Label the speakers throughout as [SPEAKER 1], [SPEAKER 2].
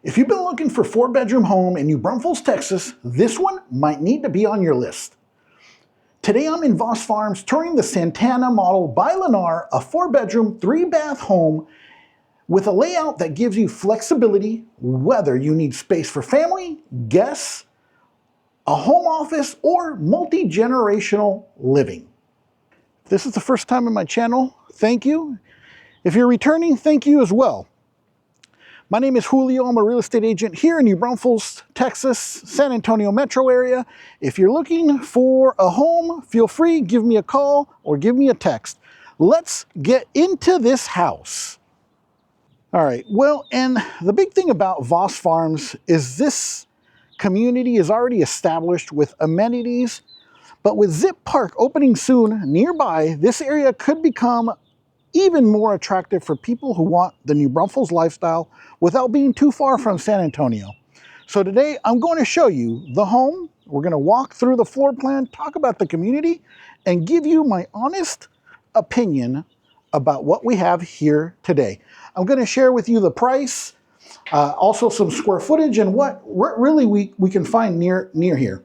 [SPEAKER 1] If you've been looking for a 4-bedroom home in New Braunfels, Texas, this one might need to be on your list. Today I'm in Voss Farms touring the Santana model by Lennar, a 4-bedroom, 3-bath home with a layout that gives you flexibility whether you need space for family, guests, a home office, or multi-generational living. If this is the first time on my channel, thank you. If you're returning, thank you as well. My name is Julio. I'm a real estate agent here in New Braunfels, Texas, San Antonio metro area. If you're looking for a home, feel free, give me a call or give me a text. Let's get into this house. All right, well, and the big thing about Voss Farms is this community is already established with amenities, but with Zipp Park opening soon nearby, this area could become even more attractive for people who want the New Braunfels lifestyle without being too far from San Antonio. So today I'm going to show you the home. We're going to walk through the floor plan, talk about the community, and give you my honest opinion about what we have here today. I'm going to share with you the price, also some square footage and what really we can find near here.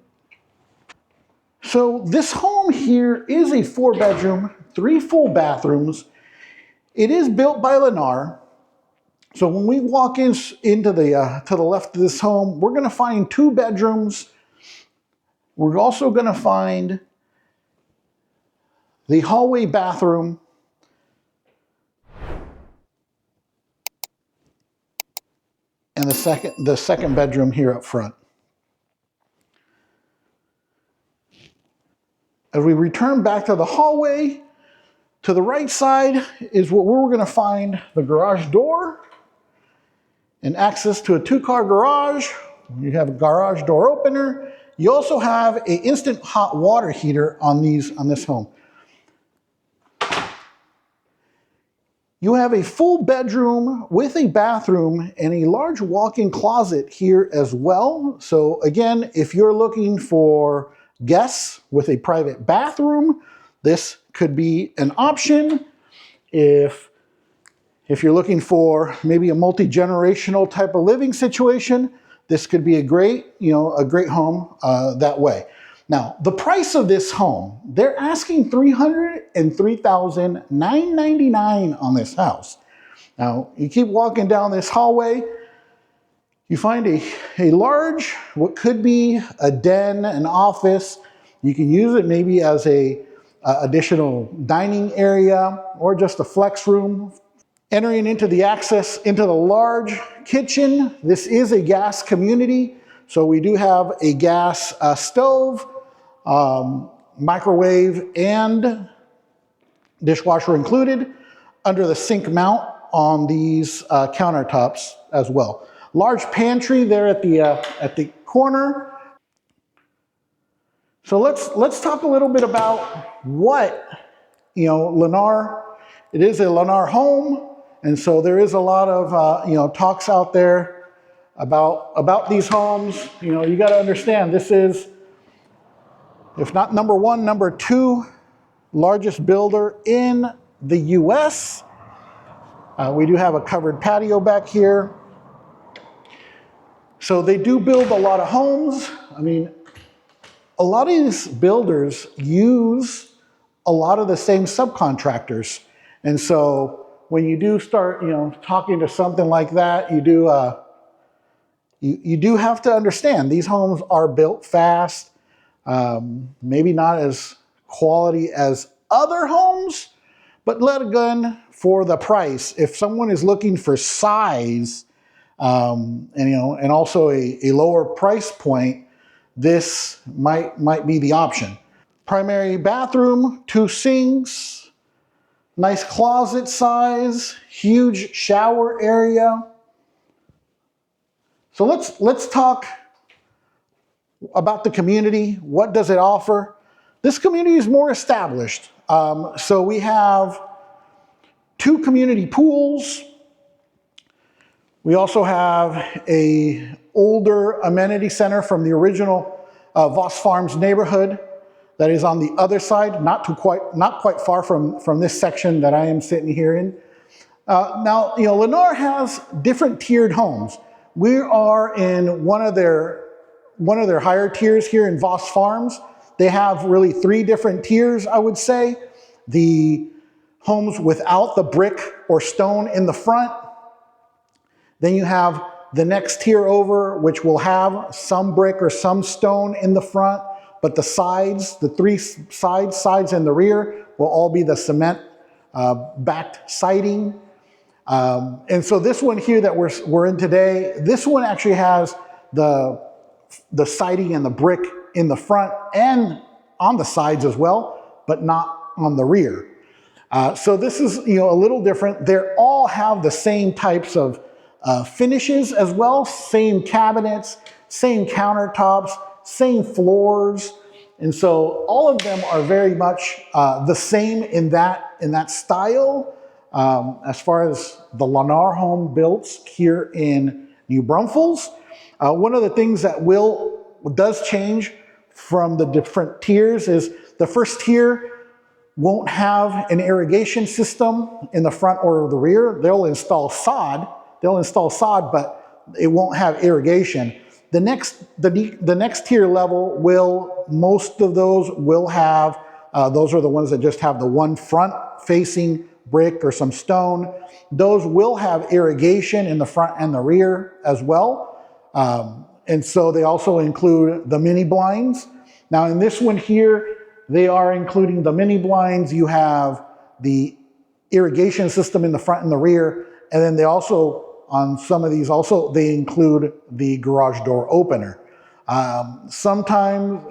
[SPEAKER 1] So this home here is a 4-bedroom, 3 full bathrooms. It is built by Lennar. So when we walk into the to the left of this home, we're going to find 2 bedrooms. We're also going to find the hallway bathroom and the second bedroom here up front. As we return back to the hallway, to the right side is where we're going to find the garage door and access to a 2-car garage. You have a garage door opener. You also have an instant hot water heater on this home. You have a full bedroom with a bathroom and a large walk-in closet here as well. So again, if you're looking for guests with a private bathroom, this could be an option. If you're looking for maybe a multi-generational type of living situation, this could be a great home that way. Now, the price of this home, they're asking $303,999 on this house. Now, you keep walking down this hallway, you find a large, what could be a den, an office. You can use it maybe as a additional dining area or just a flex room. Entering into the access into the large kitchen. This is a gas community, so we do have a gas stove, microwave, and dishwasher included under the sink mount on these countertops as well. Large pantry there at the corner. So let's talk a little bit about what Lennar. It is a Lennar home. And so there is a lot of talks out there about these homes. You got to understand this is, if not number 1, number 2 largest builder in the U.S. We do have a covered patio back here. So they do build a lot of homes. I mean, a lot of these builders use a lot of the same subcontractors, and so when you do start, talking to something like that, you do have to understand these homes are built fast, maybe not as quality as other homes, but let again for the price. If someone is looking for size, and also a lower price point, this might be the option. Primary bathroom, 2 sinks. Nice closet size, huge shower area. So let's talk about the community. What does it offer? This community is more established. So we have 2 community pools. We also have an older amenity center from the original Voss Farms neighborhood. That is on the other side, not quite far from this section that I am sitting here in. Now, Lennar has different tiered homes. We are in one of their higher tiers here in Voss Farms. They have really 3 different tiers, I would say. The homes without the brick or stone in the front. Then you have the next tier over, which will have some brick or some stone in the front, but the sides, the 3 sides and the rear will all be the cement backed siding. And so this one here that we're in today, this one actually has the siding and the brick in the front and on the sides as well, but not on the rear. So this is, a little different. They all have the same types of finishes as well, same cabinets, same countertops, same floors. And so all of them are very much the same in that style. As far as the Lennar home built here in New Braunfels, one of the things that does change from the different tiers is the first tier won't have an irrigation system in the front or the rear. They'll install sod, but it won't have irrigation. The next tier level most of those will have, those are the ones that just have the one front facing brick or some stone. Those will have irrigation in the front and the rear as well. And so they also include the mini blinds. Now in this one here, they are including the mini blinds. You have the irrigation system in the front and the rear. And then they also, on some of these also, they include the garage door opener. Sometimes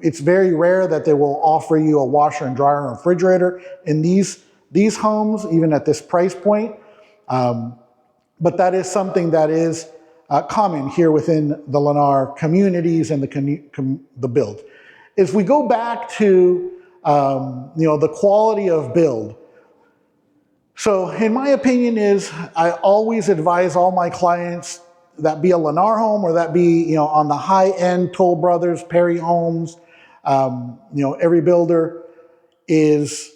[SPEAKER 1] it's very rare that they will offer you a washer and dryer and refrigerator in these homes, even at this price point. But that is something that is common here within the Lennar communities and the build. If we go back to the quality of build, so in my opinion I always advise all my clients, that be a Lennar home or that be on the high end Toll Brothers, Perry Homes, every builder is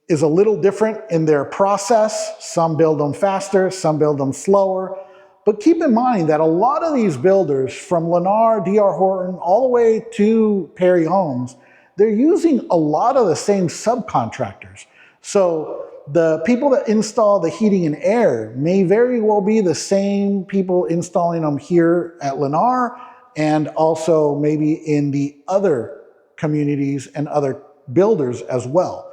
[SPEAKER 1] a little different in their process. Some build them faster, some build them slower. But keep in mind that a lot of these builders, from Lennar, D.R. Horton, all the way to Perry Homes, they're using a lot of the same subcontractors. So the people that install the heating and air may very well be the same people installing them here at Lennar and also maybe in the other communities and other builders as well.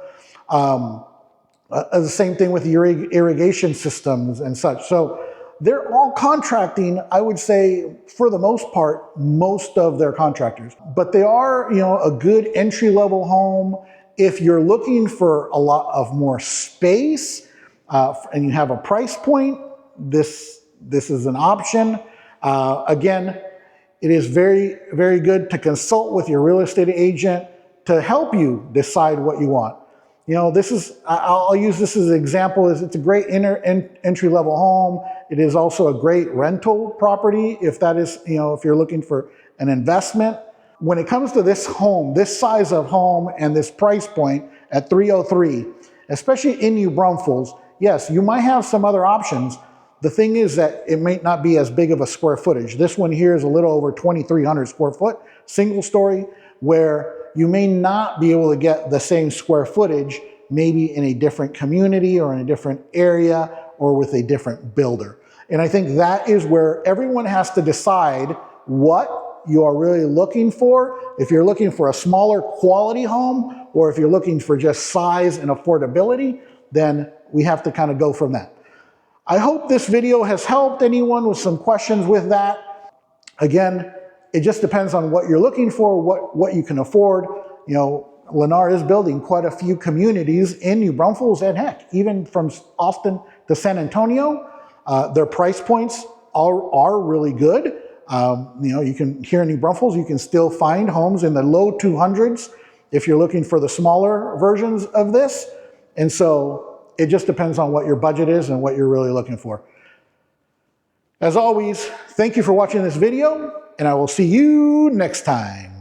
[SPEAKER 1] The same thing with irrigation systems and such. So they're all contracting, I would say, for the most part, most of their contractors. But they are, a good entry-level home. If you're looking for a lot of more space and you have a price point, this is an option. Again, it is very, very good to consult with your real estate agent to help you decide what you want. I'll use this as an example. It's a great entry-level home. It is also a great rental property if that is, if you're looking for an investment. When it comes to this home, this size of home and this price point at $303,000, especially in New Braunfels, yes, you might have some other options. The thing is that it may not be as big of a square footage. This one here is a little over 2,300 square foot, single story, where you may not be able to get the same square footage, maybe in a different community or in a different area or with a different builder. And I think that is where everyone has to decide what you are really looking for. If you're looking for a smaller quality home, or if you're looking for just size and affordability, then we have to kind of go from that. I hope this video has helped anyone with some questions with that. Again, it just depends on what you're looking for, what you can afford. Lennar is building quite a few communities in New Braunfels, and heck, even from Austin to San Antonio. Their price points are really good. You can, here in New Braunfels, you can still find homes in the low 200s if you're looking for the smaller versions of this. And so it just depends on what your budget is and what you're really looking for. As always, thank you for watching this video, and I will see you next time.